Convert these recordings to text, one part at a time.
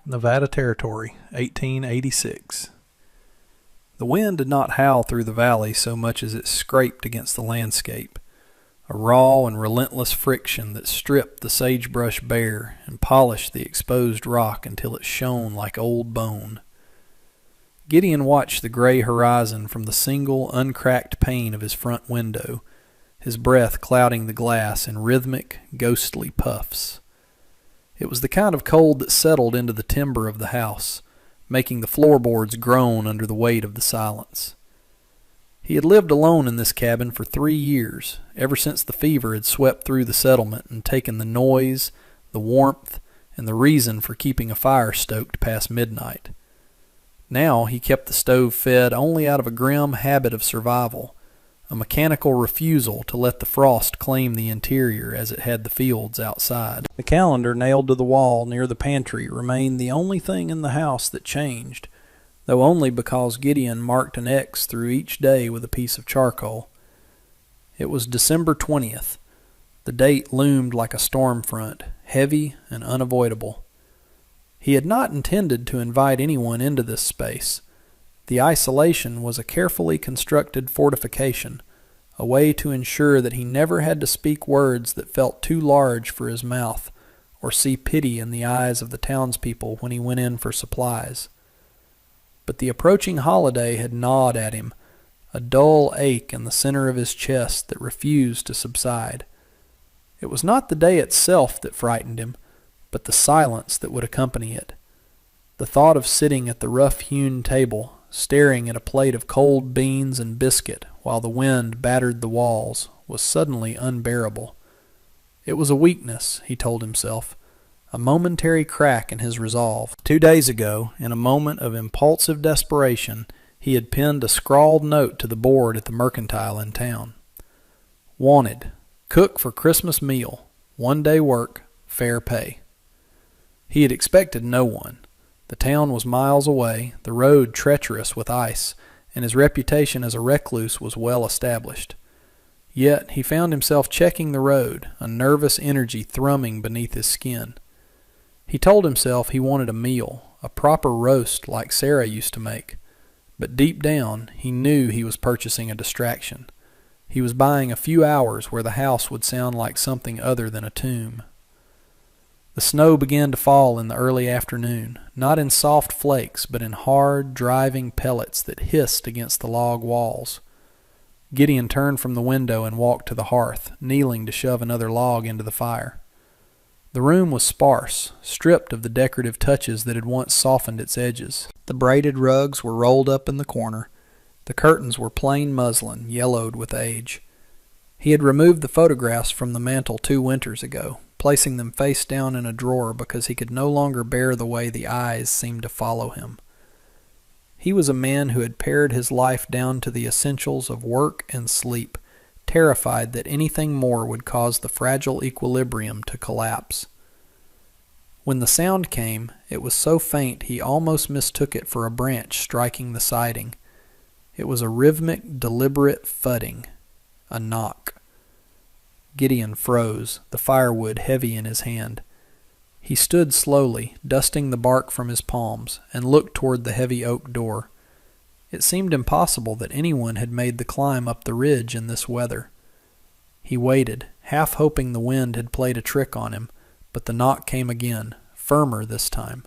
Nevada Territory, 1886. The wind did not howl through the valley so much as it scraped against the landscape, a raw and relentless friction that stripped the sagebrush bare and polished the exposed rock until it shone like old bone. Gideon watched the gray horizon from the single, uncracked pane of his front window, his breath clouding the glass in rhythmic, ghostly puffs. It was the kind of cold that settled into the timber of the house, making the floorboards groan under the weight of the silence. He had lived alone in this cabin for 3 years, ever since the fever had swept through the settlement and taken the noise, the warmth, and the reason for keeping a fire stoked past midnight. Now he kept the stove fed only out of a grim habit of survival, a mechanical refusal to let the frost claim the interior as it had the fields outside. The calendar nailed to the wall near the pantry remained the only thing in the house that changed, though only because Gideon marked an X through each day with a piece of charcoal. It was December 20th. The date loomed like a storm front, heavy and unavoidable. He had not intended to invite anyone into this space. The isolation was a carefully constructed fortification, a way to ensure that he never had to speak words that felt too large for his mouth, or see pity in the eyes of the townspeople when he went in for supplies. But the approaching holiday had gnawed at him, a dull ache in the center of his chest that refused to subside. It was not the day itself that frightened him, but the silence that would accompany it. The thought of sitting at the rough-hewn table, staring at a plate of cold beans and biscuit while the wind battered the walls, was suddenly unbearable. It was a weakness, he told himself, a momentary crack in his resolve. 2 days ago, in a moment of impulsive desperation, he had pinned a scrawled note to the board at the mercantile in town. Wanted. Cook for Christmas meal. 1 day work. Fair pay. He had expected no one. The town was miles away, the road treacherous with ice, and his reputation as a recluse was well established. Yet he found himself checking the road, a nervous energy thrumming beneath his skin. He told himself he wanted a meal, a proper roast like Sarah used to make. But deep down, he knew he was purchasing a distraction. He was buying a few hours where the house would sound like something other than a tomb. The snow began to fall in the early afternoon, not in soft flakes, but in hard, driving pellets that hissed against the log walls. Gideon turned from the window and walked to the hearth, kneeling to shove another log into the fire. The room was sparse, stripped of the decorative touches that had once softened its edges. The braided rugs were rolled up in the corner. The curtains were plain muslin, yellowed with age. He had removed the photographs from the mantel 2 winters ago, placing them face down in a drawer because he could no longer bear the way the eyes seemed to follow him. He was a man who had pared his life down to the essentials of work and sleep, terrified that anything more would cause the fragile equilibrium to collapse. When the sound came, it was so faint he almost mistook it for a branch striking the siding. It was a rhythmic, deliberate thudding, a knock. Gideon froze, the firewood heavy in his hand. He stood slowly, dusting the bark from his palms, and looked toward the heavy oak door. It seemed impossible that anyone had made the climb up the ridge in this weather. He waited, half hoping the wind had played a trick on him, but the knock came again, firmer this time.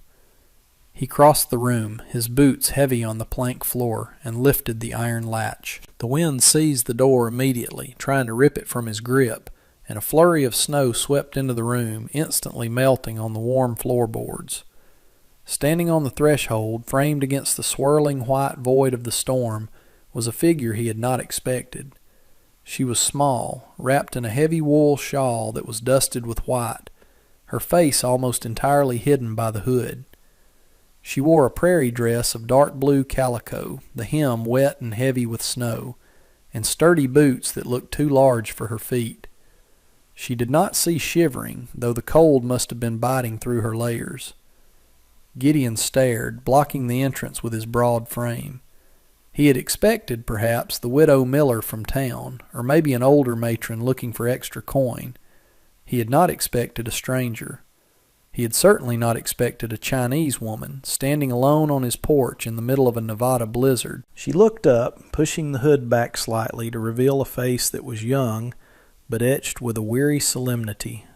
He crossed the room, his boots heavy on the plank floor, and lifted the iron latch. The wind seized the door immediately, trying to rip it from his grip, and a flurry of snow swept into the room, instantly melting on the warm floorboards. Standing on the threshold, framed against the swirling white void of the storm, was a figure he had not expected. She was small, wrapped in a heavy wool shawl that was dusted with white, her face almost entirely hidden by the hood. She wore a prairie dress of dark blue calico, the hem wet and heavy with snow, and sturdy boots that looked too large for her feet. She did not see shivering, though the cold must have been biting through her layers. Gideon stared, blocking the entrance with his broad frame. He had expected, perhaps, the widow Miller from town, or maybe an older matron looking for extra coin. He had not expected a stranger. He had certainly not expected a Chinese woman, standing alone on his porch in the middle of a Nevada blizzard. She looked up, pushing the hood back slightly to reveal a face that was young, but etched with a weary solemnity.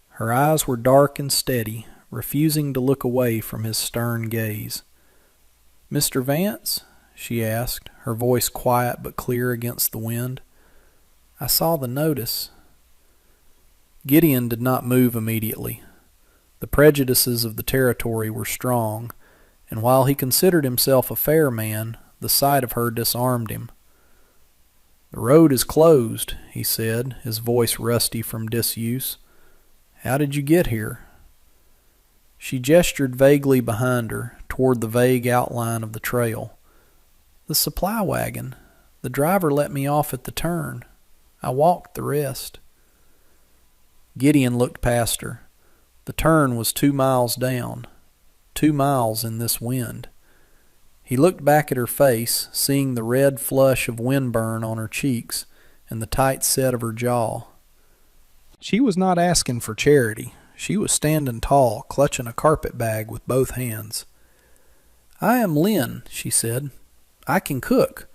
Her eyes were dark and steady, refusing to look away from his stern gaze. "Mr. Vance?" she asked, her voice quiet but clear against the wind. "I saw the notice." Gideon did not move immediately. The prejudices of the territory were strong, and while he considered himself a fair man, the sight of her disarmed him. "The road is closed," he said, his voice rusty from disuse. "How did you get here?" She gestured vaguely behind her, toward the vague outline of the trail. "The supply wagon. The driver let me off at the turn. I walked the rest." Gideon looked past her. The turn was 2 miles down. 2 miles in this wind. He looked back at her face, seeing the red flush of windburn on her cheeks and the tight set of her jaw. She was not asking for charity. She was standing tall, clutching a carpet bag with both hands. "I am Lynn," she said. "I can cook.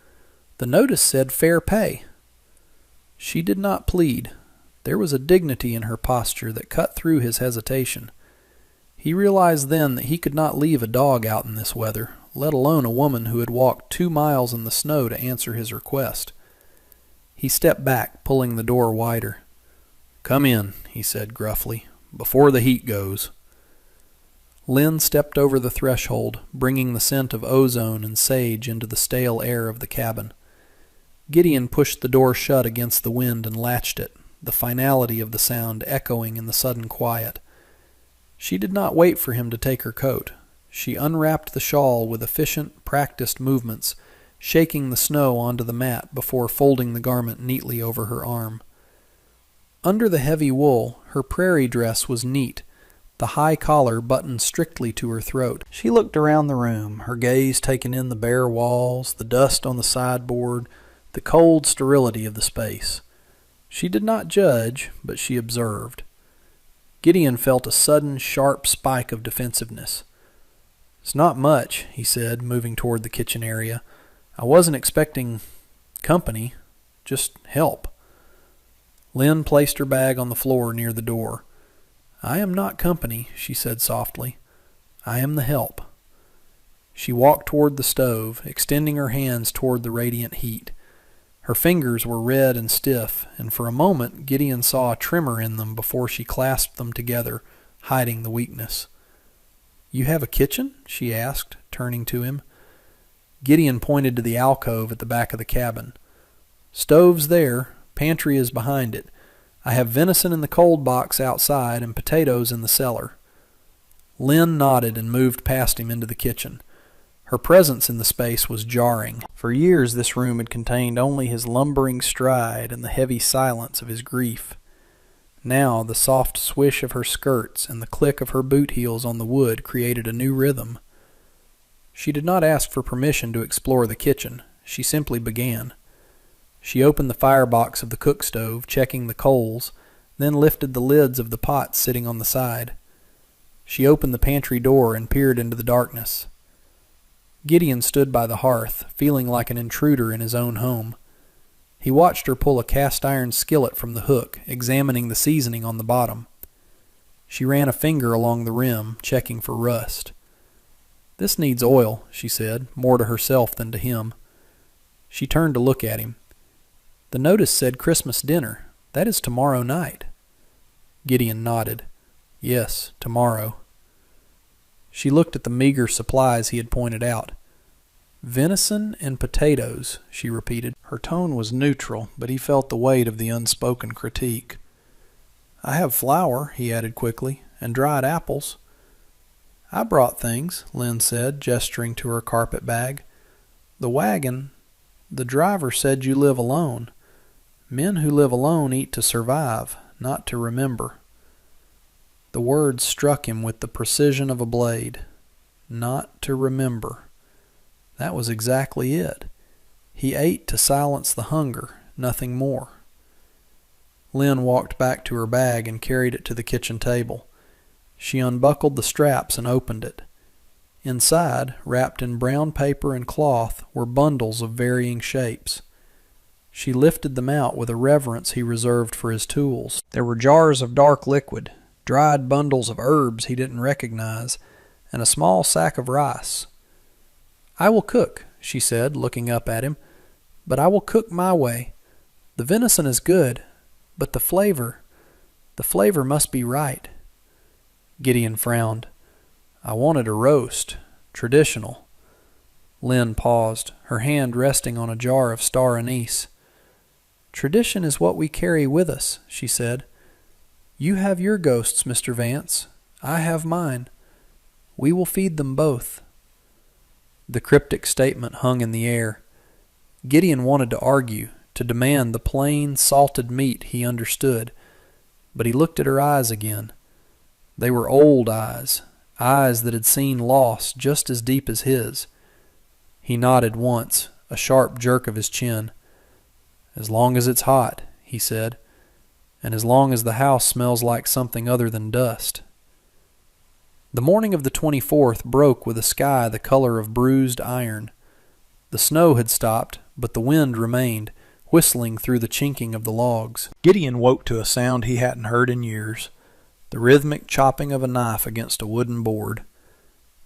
The notice said fair pay." She did not plead. There was a dignity in her posture that cut through his hesitation. He realized then that he could not leave a dog out in this weather, let alone a woman who had walked 2 miles in the snow to answer his request. He stepped back, pulling the door wider. "Come in," he said gruffly, "before the heat goes." Lynn stepped over the threshold, bringing the scent of ozone and sage into the stale air of the cabin. Gideon pushed the door shut against the wind and latched it, the finality of the sound echoing in the sudden quiet. She did not wait for him to take her coat. She unwrapped the shawl with efficient, practiced movements, shaking the snow onto the mat before folding the garment neatly over her arm. Under the heavy wool, her prairie dress was neat, the high collar buttoned strictly to her throat. She looked around the room, her gaze taking in the bare walls, the dust on the sideboard, the cold sterility of the space. She did not judge, but she observed. Gideon felt a sudden, sharp spike of defensiveness. "It's not much," he said, moving toward the kitchen area. "I wasn't expecting company, just help." Lynn placed her bag on the floor near the door. "I am not company," she said softly. "I am the help." She walked toward the stove, extending her hands toward the radiant heat. Her fingers were red and stiff, and for a moment Gideon saw a tremor in them before she clasped them together, hiding the weakness. "You have a kitchen?" she asked, turning to him. Gideon pointed to the alcove at the back of the cabin. "Stove's there. Pantry is behind it. I have venison in the cold box outside and potatoes in the cellar." Lynn nodded and moved past him into the kitchen. Her presence in the space was jarring. For years this room had contained only his lumbering stride and the heavy silence of his grief. Now the soft swish of her skirts and the click of her boot heels on the wood created a new rhythm. She did not ask for permission to explore the kitchen. She simply began. She opened the firebox of the cook stove, checking the coals, then lifted the lids of the pots sitting on the side. She opened the pantry door and peered into the darkness. Gideon stood by the hearth, feeling like an intruder in his own home. He watched her pull a cast-iron skillet from the hook, examining the seasoning on the bottom. She ran a finger along the rim, checking for rust. "This needs oil," she said, more to herself than to him. She turned to look at him. "The notice said Christmas dinner. That is tomorrow night." Gideon nodded. "Yes, tomorrow." She looked at the meager supplies he had pointed out. "Venison and potatoes," she repeated. Her tone was neutral, but he felt the weight of the unspoken critique. "I have flour," he added quickly, "and dried apples." "I brought things," Lynn said, gesturing to her carpet bag. "The wagon, the driver said you live alone. Men who live alone eat to survive, not to remember." The words struck him with the precision of a blade. Not to remember. That was exactly it. He ate to silence the hunger, nothing more. Lynn walked back to her bag and carried it to the kitchen table. She unbuckled the straps and opened it. Inside, wrapped in brown paper and cloth, were bundles of varying shapes. She lifted them out with a reverence he reserved for his tools. There were jars of dark liquid, dried bundles of herbs he didn't recognize, and a small sack of rice. "I will cook," she said, looking up at him, "but I will cook my way. The venison is good, but the flavor must be right." Gideon frowned. "I wanted a roast, traditional." Lynn paused, her hand resting on a jar of star anise. "Tradition is what we carry with us," she said. "You have your ghosts, Mr. Vance. I have mine. We will feed them both." The cryptic statement hung in the air. Gideon wanted to argue, to demand the plain, salted meat he understood, but he looked at her eyes again. They were old eyes, eyes that had seen loss just as deep as his. He nodded once, a sharp jerk of his chin. "As long as it's hot," he said, "and as long as the house smells like something other than dust." The morning of the 24th broke with a sky the color of bruised iron. The snow had stopped, but the wind remained, whistling through the chinking of the logs. Gideon woke to a sound he hadn't heard in years, the rhythmic chopping of a knife against a wooden board.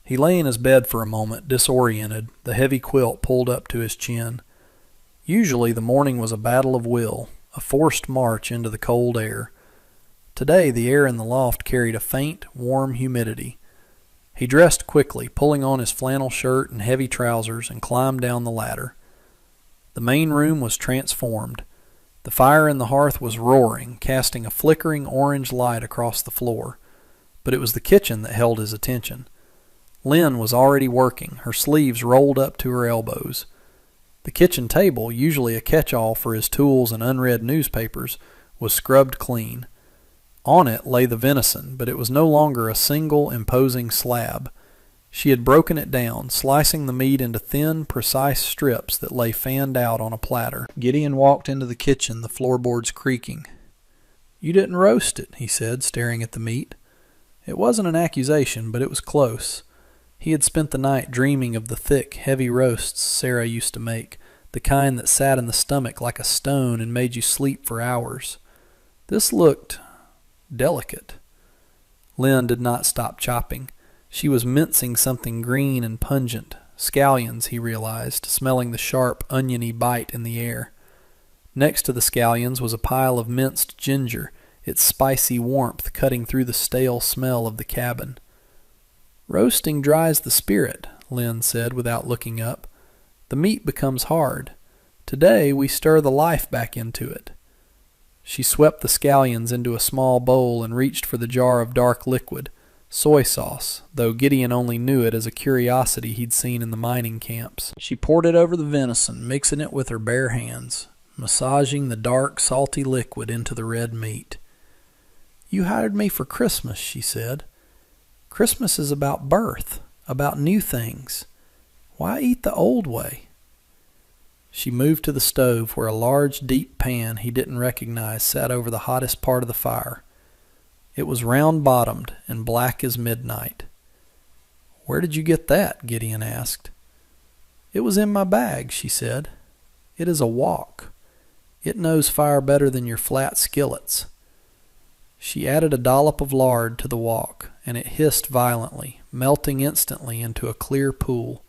He lay in his bed for a moment, disoriented, the heavy quilt pulled up to his chin. Usually the morning was a battle of will, a forced march into the cold air. Today the air in the loft carried a faint, warm humidity. He dressed quickly, pulling on his flannel shirt and heavy trousers, and climbed down the ladder. The main room was transformed. The fire in the hearth was roaring, casting a flickering orange light across the floor. But it was the kitchen that held his attention. Lynn was already working, her sleeves rolled up to her elbows. The kitchen table, usually a catch-all for his tools and unread newspapers, was scrubbed clean. On it lay the venison, but it was no longer a single, imposing slab. She had broken it down, slicing the meat into thin, precise strips that lay fanned out on a platter. Gideon walked into the kitchen, the floorboards creaking. "You didn't roast it," he said, staring at the meat. It wasn't an accusation, but it was close. He had spent the night dreaming of the thick, heavy roasts Sarah used to make, the kind that sat in the stomach like a stone and made you sleep for hours. This looked delicate. Lynn did not stop chopping. She was mincing something green and pungent, scallions, he realized, smelling the sharp, oniony bite in the air. Next to the scallions was a pile of minced ginger, its spicy warmth cutting through the stale smell of the cabin. "Roasting dries the spirit," Lynn said without looking up. "The meat becomes hard. Today we stir the life back into it." She swept the scallions into a small bowl and reached for the jar of dark liquid, soy sauce, though Gideon only knew it as a curiosity he'd seen in the mining camps. She poured it over the venison, mixing it with her bare hands, massaging the dark, salty liquid into the red meat. "You hired me for Christmas," she said. "Christmas is about birth, about new things. Why eat the old way?" She moved to the stove where a large, deep pan he didn't recognize sat over the hottest part of the fire. It was round-bottomed and black as midnight. "Where did you get that?" Gideon asked. "It was in my bag," she said. "It is a wok. It knows fire better than your flat skillets." She added a dollop of lard to the wok, and it hissed violently, melting instantly into a clear pool.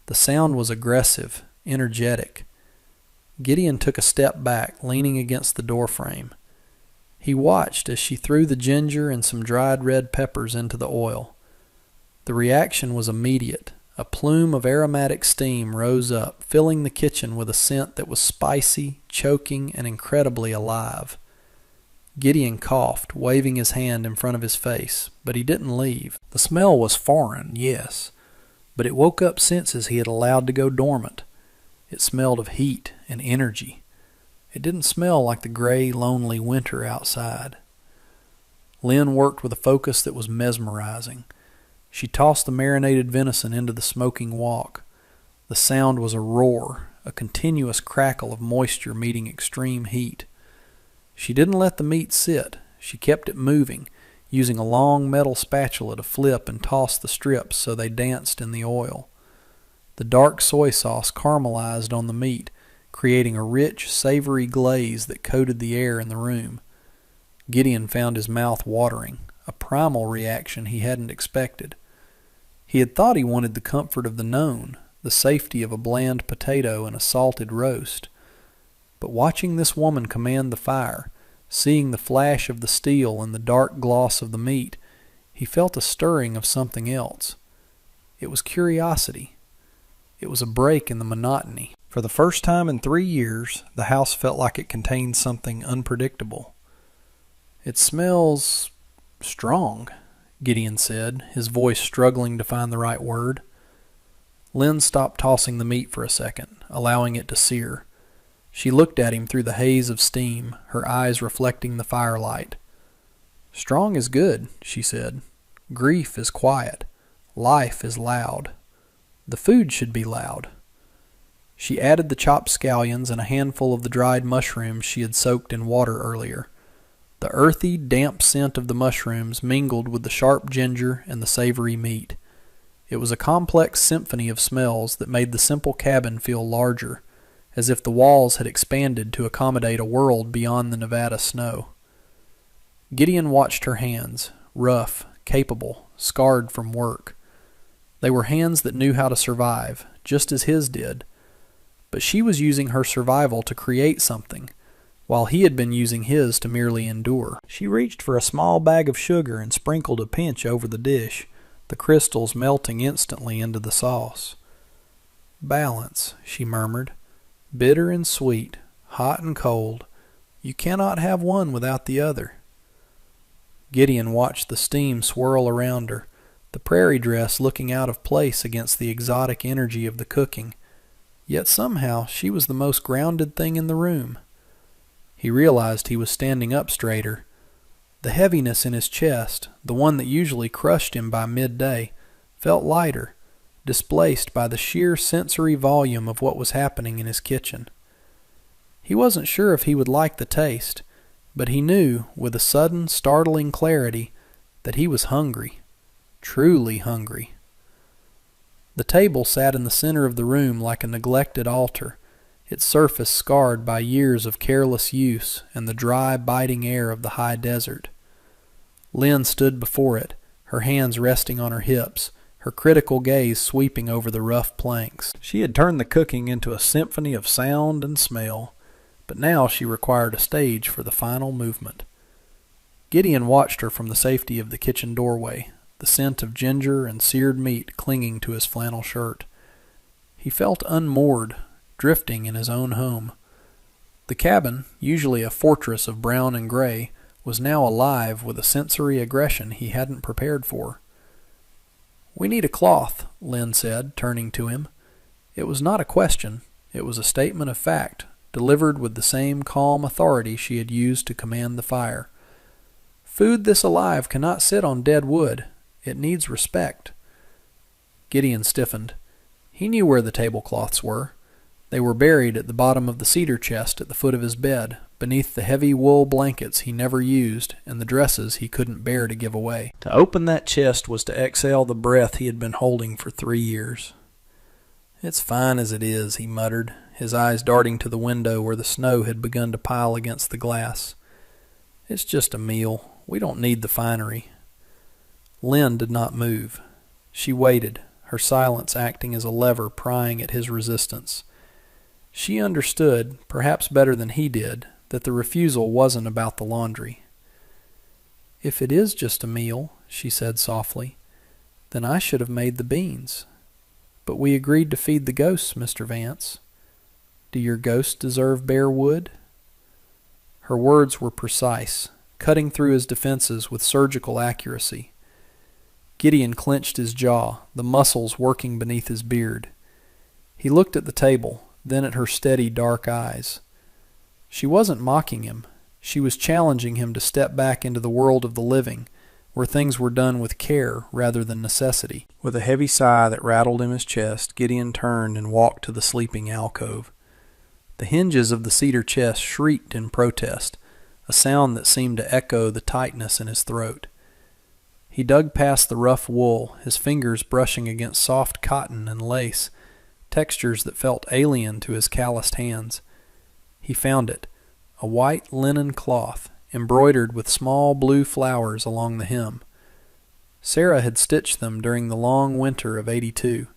The sound was aggressive, energetic. Gideon took a step back, leaning against the doorframe. He watched as she threw the ginger and some dried red peppers into the oil. The reaction was immediate. A plume of aromatic steam rose up, filling the kitchen with a scent that was spicy, choking, and incredibly alive. Gideon coughed, waving his hand in front of his face, but he didn't leave. The smell was foreign, yes, but it woke up senses he had allowed to go dormant. It smelled of heat and energy. It didn't smell like the gray, lonely winter outside. Lynn worked with a focus that was mesmerizing. She tossed the marinated venison into the smoking wok. The sound was a roar, a continuous crackle of moisture meeting extreme heat. She didn't let the meat sit. She kept it moving, using a long metal spatula to flip and toss the strips so they danced in the oil. The dark soy sauce caramelized on the meat, creating a rich, savory glaze that coated the air in the room. Gideon found his mouth watering, a primal reaction he hadn't expected. He had thought he wanted the comfort of the known, the safety of a bland potato and a salted roast. But watching this woman command the fire, seeing the flash of the steel and the dark gloss of the meat, he felt a stirring of something else. It was curiosity. It was a break in the monotony. For the first time in 3 years, the house felt like it contained something unpredictable. "It smells strong," Gideon said, his voice struggling to find the right word. Lynn stopped tossing the meat for a second, allowing it to sear. She looked at him through the haze of steam, her eyes reflecting the firelight. "Strong is good," she said. "Grief is quiet. Life is loud. The food should be loud." She added the chopped scallions and a handful of the dried mushrooms she had soaked in water earlier. The earthy, damp scent of the mushrooms mingled with the sharp ginger and the savory meat. It was a complex symphony of smells that made the simple cabin feel larger, as if the walls had expanded to accommodate a world beyond the Nevada snow. Gideon watched her hands, rough, capable, scarred from work. They were hands that knew how to survive, just as his did. But she was using her survival to create something, while he had been using his to merely endure. She reached for a small bag of sugar and sprinkled a pinch over the dish, the crystals melting instantly into the sauce. "Balance," she murmured. "Bitter and sweet, hot and cold. You cannot have one without the other." Gideon watched the steam swirl around her, the prairie dress looking out of place against the exotic energy of the cooking. Yet somehow she was the most grounded thing in the room. He realized he was standing up straighter. The heaviness in his chest, the one that usually crushed him by midday, felt lighter, displaced by the sheer sensory volume of what was happening in his kitchen. He wasn't sure if he would like the taste, but he knew, with a sudden, startling clarity, that he was hungry, truly hungry. The table sat in the center of the room like a neglected altar, its surface scarred by years of careless use and the dry, biting air of the high desert. Lynn stood before it, her hands resting on her hips, her critical gaze sweeping over the rough planks. She had turned the cooking into a symphony of sound and smell, but now she required a stage for the final movement. Gideon watched her from the safety of the kitchen doorway, the scent of ginger and seared meat clinging to his flannel shirt. He felt unmoored, drifting in his own home. The cabin, usually a fortress of brown and gray, was now alive with a sensory aggression he hadn't prepared for. "We need a cloth," Lynn said, turning to him. It was not a question, it was a statement of fact, delivered with the same calm authority she had used to command the fire. "Food this alive cannot sit on dead wood. It needs respect." Gideon stiffened. He knew where the tablecloths were. They were buried at the bottom of the cedar chest at the foot of his bed, beneath the heavy wool blankets he never used and the dresses he couldn't bear to give away. To open that chest was to exhale the breath he had been holding for 3 years. "It's fine as it is," he muttered, his eyes darting to the window where the snow had begun to pile against the glass. "It's just a meal. We don't need the finery." Lynn did not move. She waited, her silence acting as a lever prying at his resistance. She understood, perhaps better than he did, that the refusal wasn't about the laundry. "If it is just a meal," she said softly, "then I should have made the beans. But we agreed to feed the ghosts, Mr. Vance. Do your ghosts deserve bare wood?" Her words were precise, cutting through his defenses with surgical accuracy. Gideon clenched his jaw, the muscles working beneath his beard. He looked at the table, then at her steady, dark eyes. She wasn't mocking him. She was challenging him to step back into the world of the living, where things were done with care rather than necessity. With a heavy sigh that rattled in his chest, Gideon turned and walked to the sleeping alcove. The hinges of the cedar chest shrieked in protest, a sound that seemed to echo the tightness in his throat. He dug past the rough wool, his fingers brushing against soft cotton and lace, textures that felt alien to his calloused hands. He found it, a white linen cloth, embroidered with small blue flowers along the hem. Sarah had stitched them during the long winter of '82.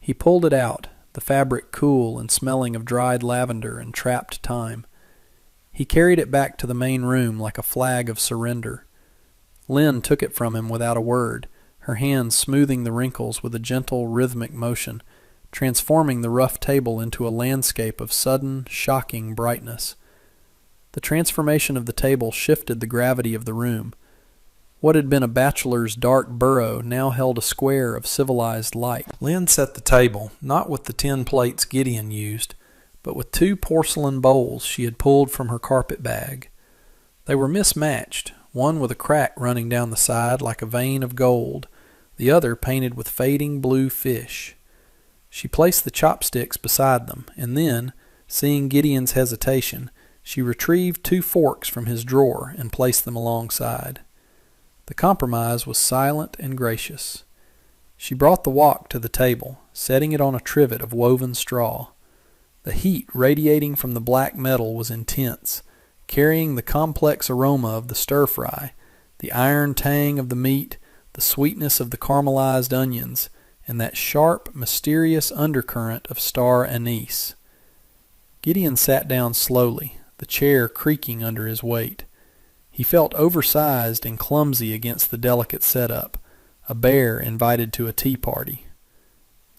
He pulled it out, the fabric cool and smelling of dried lavender and trapped thyme. He carried it back to the main room like a flag of surrender. Lynn took it from him without a word, her hands smoothing the wrinkles with a gentle, rhythmic motion, transforming the rough table into a landscape of sudden, shocking brightness. The transformation of the table shifted the gravity of the room. What had been a bachelor's dark burrow now held a square of civilized light. Lynn set the table, not with the tin plates Gideon used, but with 2 porcelain bowls she had pulled from her carpet bag. They were mismatched, one with a crack running down the side like a vein of gold, the other painted with fading blue fish. She placed the chopsticks beside them, and then, seeing Gideon's hesitation, she retrieved 2 forks from his drawer and placed them alongside. The compromise was silent and gracious. She brought the wok to the table, setting it on a trivet of woven straw. The heat radiating from the black metal was intense, carrying the complex aroma of the stir-fry, the iron tang of the meat, the sweetness of the caramelized onions, and that sharp, mysterious undercurrent of star anise. Gideon sat down slowly, the chair creaking under his weight. He felt oversized and clumsy against the delicate setup, a bear invited to a tea party.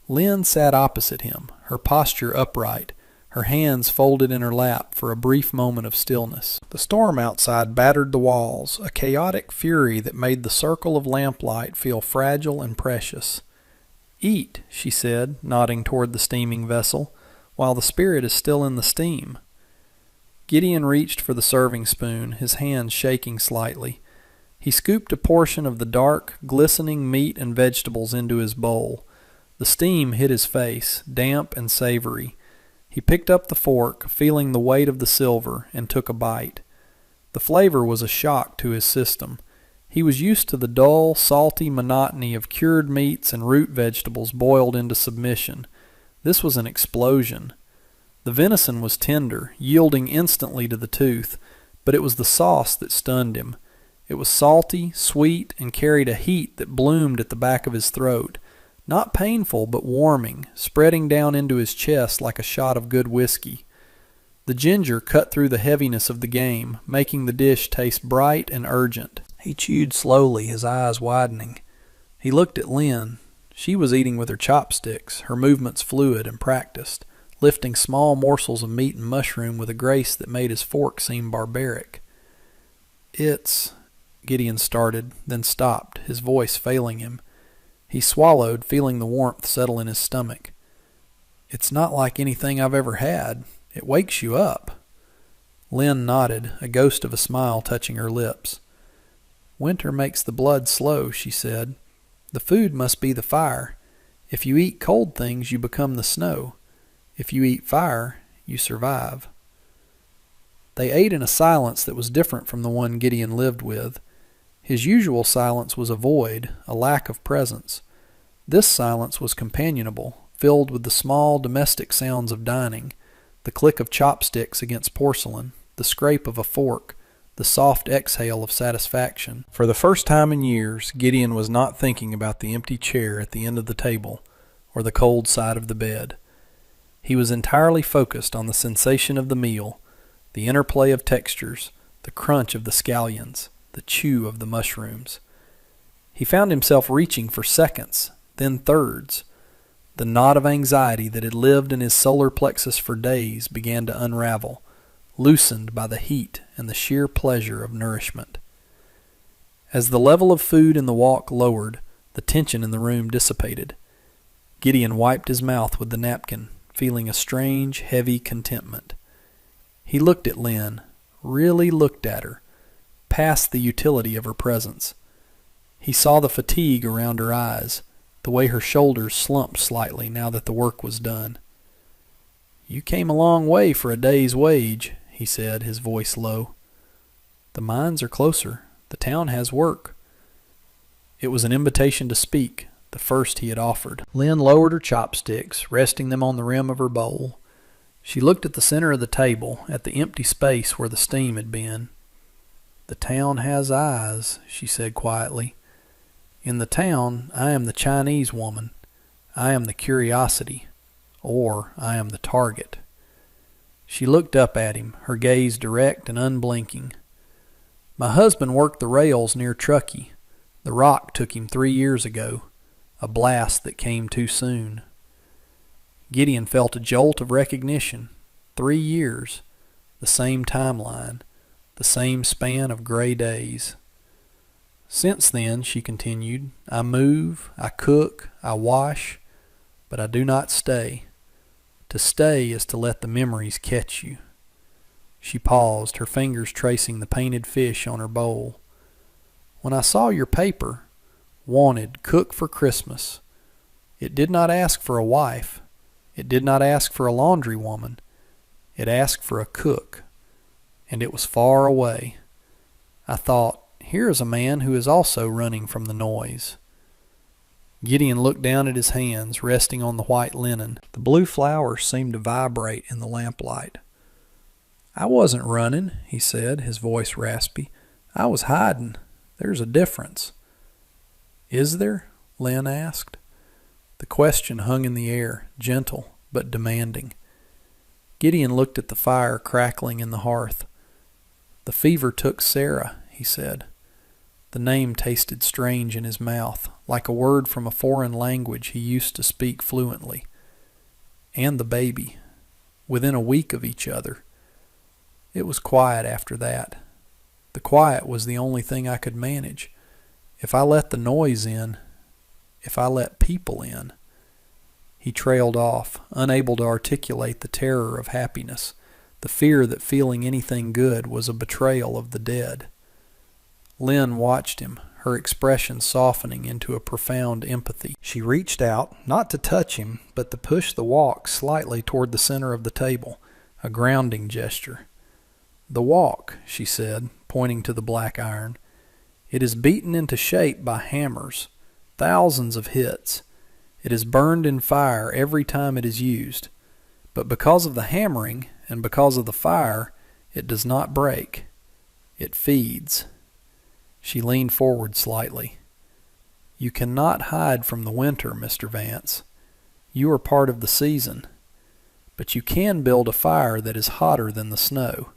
Lynn sat opposite him, her posture upright, her hands folded in her lap for a brief moment of stillness. The storm outside battered the walls, a chaotic fury that made the circle of lamplight feel fragile and precious. "Eat," she said, nodding toward the steaming vessel, "while the spirit is still in the steam." Gideon reached for the serving spoon, his hands shaking slightly. He scooped a portion of the dark, glistening meat and vegetables into his bowl. The steam hit his face, damp and savory. He picked up the fork, feeling the weight of the silver, and took a bite. The flavor was a shock to his system. He was used to the dull, salty monotony of cured meats and root vegetables boiled into submission. This was an explosion. The venison was tender, yielding instantly to the tooth, but it was the sauce that stunned him. It was salty, sweet, and carried a heat that bloomed at the back of his throat. Not painful, but warming, spreading down into his chest like a shot of good whiskey. The ginger cut through the heaviness of the game, making the dish taste bright and urgent. He chewed slowly, his eyes widening. He looked at Lynn. She was eating with her chopsticks, her movements fluid and practiced, lifting small morsels of meat and mushroom with a grace that made his fork seem barbaric. Gideon started, then stopped, his voice failing him. He swallowed, feeling the warmth settle in his stomach. "It's not like anything I've ever had. It wakes you up." Lynn nodded, a ghost of a smile touching her lips. "Winter makes the blood slow," she said. "The food must be the fire. If you eat cold things, you become the snow. If you eat fire, you survive." They ate in a silence that was different from the one Gideon lived with. His usual silence was a void, a lack of presence. This silence was companionable, filled with the small domestic sounds of dining, the click of chopsticks against porcelain, the scrape of a fork, the soft exhale of satisfaction. For the first time in years, Gideon was not thinking about the empty chair at the end of the table or the cold side of the bed. He was entirely focused on the sensation of the meal, the interplay of textures, the crunch of the scallions, the chew of the mushrooms. He found himself reaching for seconds, then thirds. The knot of anxiety that had lived in his solar plexus for days began to unravel, loosened by the heat and the sheer pleasure of nourishment. As the level of food in the wok lowered, the tension in the room dissipated. Gideon wiped his mouth with the napkin, feeling a strange, heavy contentment. He looked at Lynn, really looked at her, past the utility of her presence. He saw the fatigue around her eyes, the way her shoulders slumped slightly now that the work was done. "You came a long way for a day's wage," he said, his voice low. "The mines are closer. The town has work." It was an invitation to speak, the first he had offered. Lynn lowered her chopsticks, resting them on the rim of her bowl. She looked at the center of the table, at the empty space where the steam had been. "The town has eyes," she said quietly. "In the town, I am the Chinese woman. I am the curiosity, or I am the target." She looked up at him, her gaze direct and unblinking. "My husband worked the rails near Truckee. The rock took him 3 years ago, a blast that came too soon." Gideon felt a jolt of recognition. 3 years, the same timeline, the same span of gray days. "Since then," she continued, "I move, I cook, I wash, but I do not stay. To stay is to let the memories catch you." She paused, her fingers tracing the painted fish on her bowl. "When I saw your paper, wanted cook for Christmas, it did not ask for a wife. It did not ask for a laundry woman. It asked for a cook. And it was far away. I thought, here is a man who is also running from the noise." Gideon looked down at his hands, resting on the white linen. The blue flowers seemed to vibrate in the lamplight. "I wasn't running," he said, his voice raspy. "I was hiding. There's a difference." "Is there?" Lynn asked. The question hung in the air, gentle but demanding. Gideon looked at the fire crackling in the hearth. "The fever took Sarah," he said. The name tasted strange in his mouth, like a word from a foreign language he used to speak fluently. "And the baby. Within a week of each other." It was quiet after that. The quiet was the only thing I could manage. If I let the noise in, if I let people in. He trailed off, unable to articulate the terror of happiness, the fear that feeling anything good was a betrayal of the dead. Lynn watched him, her expression softening into a profound empathy. She reached out, not to touch him, but to push the wok slightly toward the center of the table, a grounding gesture. "The wok," she said, pointing to the black iron. "It is beaten into shape by hammers, thousands of hits. It is burned in fire every time it is used. But because of the hammering and because of the fire, it does not break. It feeds." She leaned forward slightly. "You cannot hide from the winter, Mr. Vance. You are part of the season. But you can build a fire that is hotter than the snow.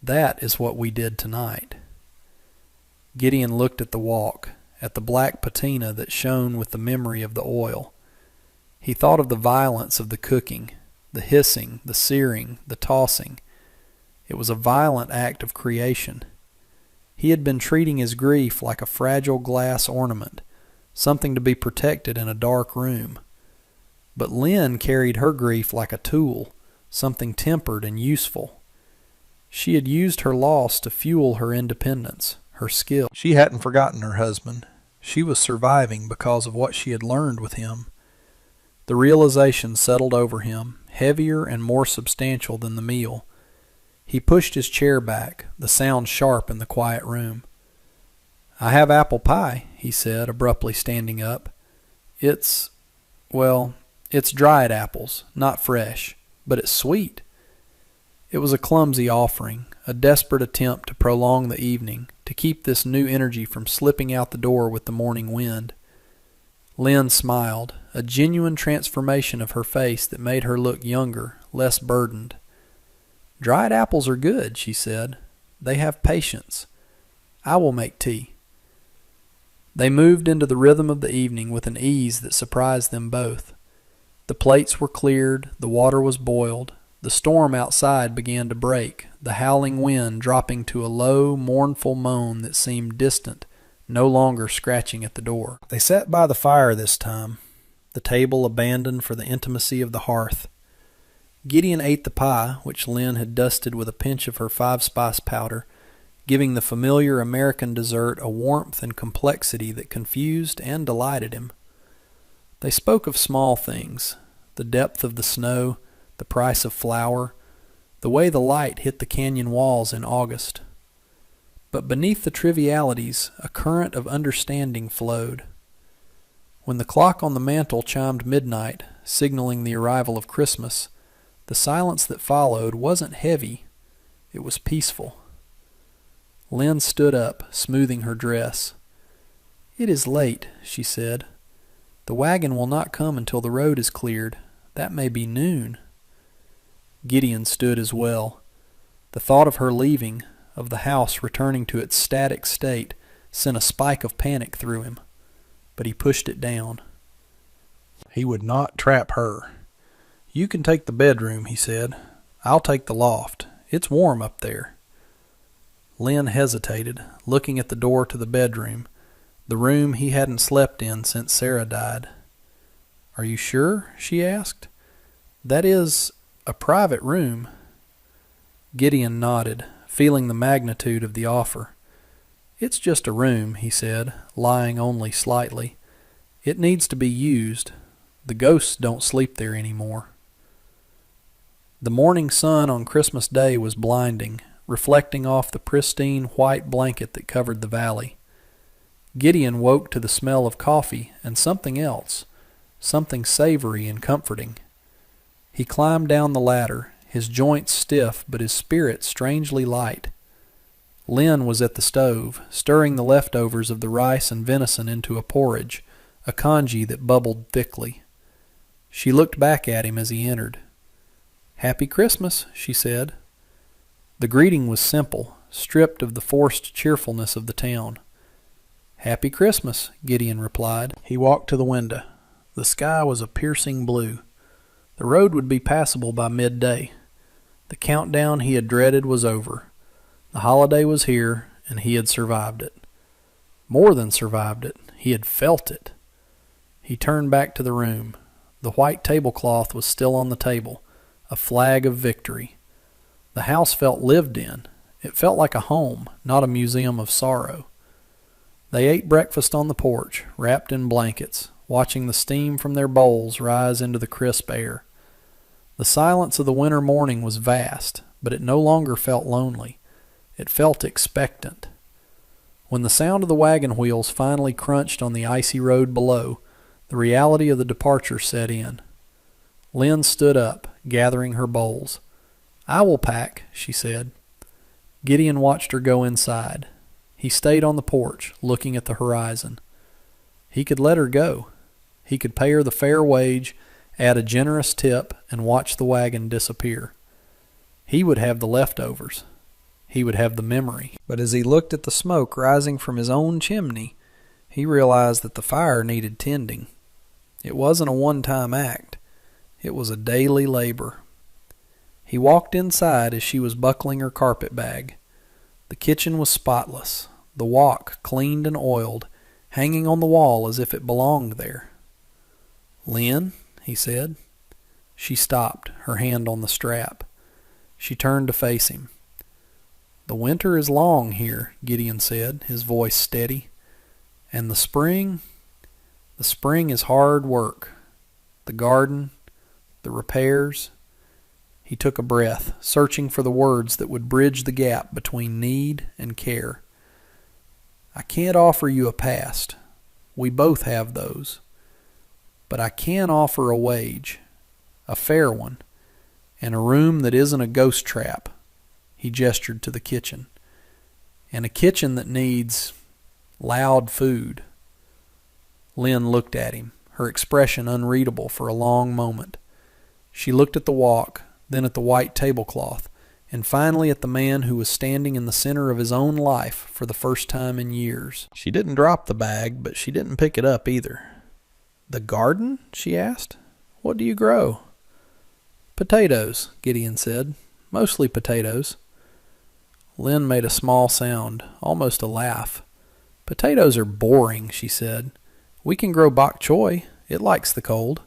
That is what we did tonight." Gideon looked at the wok, at the black patina that shone with the memory of the oil. He thought of the violence of the cooking, the hissing, the searing, the tossing. It was a violent act of creation. He had been treating his grief like a fragile glass ornament, something to be protected in a dark room. But Lynn carried her grief like a tool, something tempered and useful. She had used her loss to fuel her independence, her skill. She hadn't forgotten her husband. She was surviving because of what she had learned with him. The realization settled over him, heavier and more substantial than the meal. He pushed his chair back, the sound sharp in the quiet room. "I have apple pie," he said, abruptly standing up. It's dried apples, not fresh, but it's sweet." It was a clumsy offering, a desperate attempt to prolong the evening, to keep this new energy from slipping out the door with the morning wind. Lynn smiled, a genuine transformation of her face that made her look younger, less burdened. "Dried apples are good," she said. "They have patience. I will make tea." They moved into the rhythm of the evening with an ease that surprised them both. The plates were cleared, the water was boiled, the storm outside began to break, the howling wind dropping to a low, mournful moan that seemed distant, no longer scratching at the door. They sat by the fire this time, the table abandoned for the intimacy of the hearth. Gideon ate the pie, which Lynn had dusted with a pinch of her five-spice powder, giving the familiar American dessert a warmth and complexity that confused and delighted him. They spoke of small things, the depth of the snow, the price of flour, the way the light hit the canyon walls in August. But beneath the trivialities, a current of understanding flowed. When the clock on the mantel chimed midnight, signaling the arrival of Christmas, the silence that followed wasn't heavy, it was peaceful. Lynn stood up, smoothing her dress. "It is late," she said. "The wagon will not come until the road is cleared. That may be noon." Gideon stood as well. The thought of her leaving, of the house returning to its static state, sent a spike of panic through him. But he pushed it down. He would not trap her. "You can take the bedroom," he said. "I'll take the loft. It's warm up there." Lynn hesitated, looking at the door to the bedroom, the room he hadn't slept in since Sarah died. "Are you sure?" she asked. "That is a private room." Gideon nodded, feeling the magnitude of the offer. "It's just a room," he said, lying only slightly. "It needs to be used. The ghosts don't sleep there anymore." The morning sun on Christmas Day was blinding, reflecting off the pristine white blanket that covered the valley. Gideon woke to the smell of coffee and something else, something savory and comforting. He climbed down the ladder, his joints stiff but his spirit strangely light. Lynn was at the stove, stirring the leftovers of the rice and venison into a porridge, a congee that bubbled thickly. She looked back at him as he entered. "Happy Christmas," she said. The greeting was simple, stripped of the forced cheerfulness of the town. "Happy Christmas," Gideon replied. He walked to the window. The sky was a piercing blue. The road would be passable by midday. The countdown he had dreaded was over. The holiday was here, and he had survived it. More than survived it, he had felt it. He turned back to the room. The white tablecloth was still on the table, a flag of victory. The house felt lived in. It felt like a home, not a museum of sorrow. They ate breakfast on the porch, wrapped in blankets, watching the steam from their bowls rise into the crisp air. The silence of the winter morning was vast, but it no longer felt lonely. It felt expectant. When the sound of the wagon wheels finally crunched on the icy road below, the reality of the departure set in. Lynn stood up, gathering her bowls. "I will pack," she said. Gideon watched her go inside. He stayed on the porch, looking at the horizon. He could let her go. He could pay her the fair wage, add a generous tip, and watch the wagon disappear. He would have the leftovers. He would have the memory. But as he looked at the smoke rising from his own chimney, he realized that the fire needed tending. It wasn't a one-time act. It was a daily labor. He walked inside as she was buckling her carpet bag. The kitchen was spotless, the wok cleaned and oiled, hanging on the wall as if it belonged there. "Lynn," he said. She stopped, her hand on the strap. She turned to face him. "The winter is long here," Gideon said, his voice steady. "And the spring is hard work. The garden, the repairs." He took a breath, searching for the words that would bridge the gap between need and care. "I can't offer you a past. We both have those. But I can offer a wage, a fair one, and a room that isn't a ghost trap." He gestured to the kitchen. "And a kitchen that needs loud food." Lynn looked at him, her expression unreadable for a long moment. She looked at the wok, then at the white tablecloth, and finally at the man who was standing in the center of his own life for the first time in years. She didn't drop the bag, but she didn't pick it up either. "The garden?" she asked. "What do you grow?" "Potatoes," Gideon said. "Mostly potatoes." Lynn made a small sound, almost a laugh. "Potatoes are boring," she said. "We can grow bok choy. It likes the cold."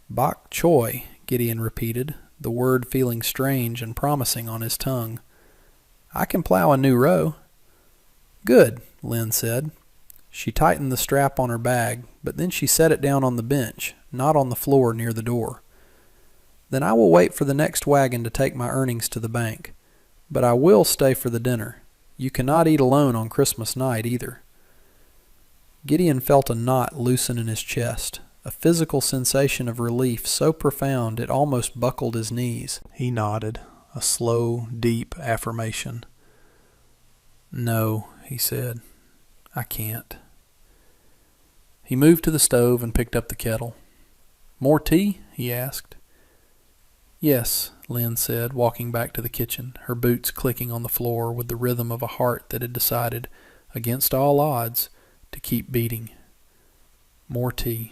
"Bok choy," Gideon repeated, the word feeling strange and promising on his tongue. "I can plow a new row." "Good," Lynn said. She tightened the strap on her bag, but then she set it down on the bench, not on the floor near the door. "Then I will wait for the next wagon to take my earnings to the bank. But I will stay for the dinner. You cannot eat alone on Christmas night either." Gideon felt a knot loosen in his chest, a physical sensation of relief so profound it almost buckled his knees. He nodded, a slow, deep affirmation. "No," he said, "I can't." He moved to the stove and picked up the kettle. "More tea?" he asked. "Yes," Lynn said, walking back to the kitchen, her boots clicking on the floor with the rhythm of a heart that had decided, against all odds, to keep beating. "More tea."